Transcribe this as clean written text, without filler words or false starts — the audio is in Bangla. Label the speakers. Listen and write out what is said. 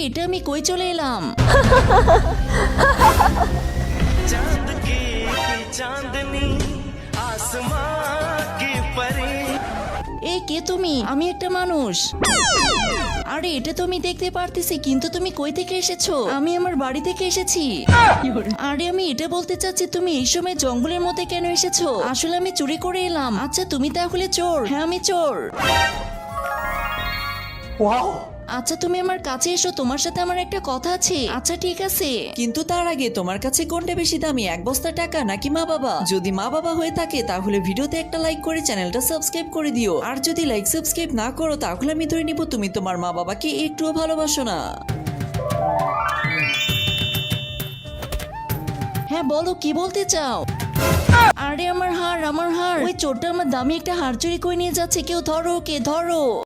Speaker 1: এটা আমি কই চলে এলাম?
Speaker 2: चांद की चांदनी आसमां की परी।
Speaker 1: এই কে তুমি? আমি একটা মানুষ। আরে এটা তো আমি দেখতে পারতেছি, কিন্তু তুমি কই থেকে এসেছো? আমি আমার বাড়ি থেকে এসেছি। আরে আমি এটা বলতে চাচ্ছি, তুমি এই সময় জঙ্গলের মধ্যে কেন এসেছো? আসলে আমি চুরি করে এলাম। আচ্ছা তুমি তাহলে চোর? হ্যাঁ আমি চোর। আচ্ছা তুমি আমার কাছে এসো, তোমার সাথে আমার একটা কথা আছে। আচ্ছা ঠিক আছে, কিন্তু তার আগে তোমার কাছে কোনটা বেশি দামি, এক বস্তা টাকা নাকি মা বাবা? যদি মা বাবা হয়ে থাকে তাহলে ভিডিওতে একটা লাইক করে চ্যানেলটা সাবস্ক্রাইব করে দিও। আর যদি লাইক সাবস্ক্রাইব না করো তাহলে আমি ধরে নিব তুমি তোমার মা বাবাকে একটুও ভালোবাসো না। হ্যাঁ বলো, কি বলতে চাও? আরে আমার হার, আমার হার। ওই চোরটা আমার দামি একটা হার চুরি করে নিয়ে যাচ্ছে। কেউ ধরো, কে ধরো।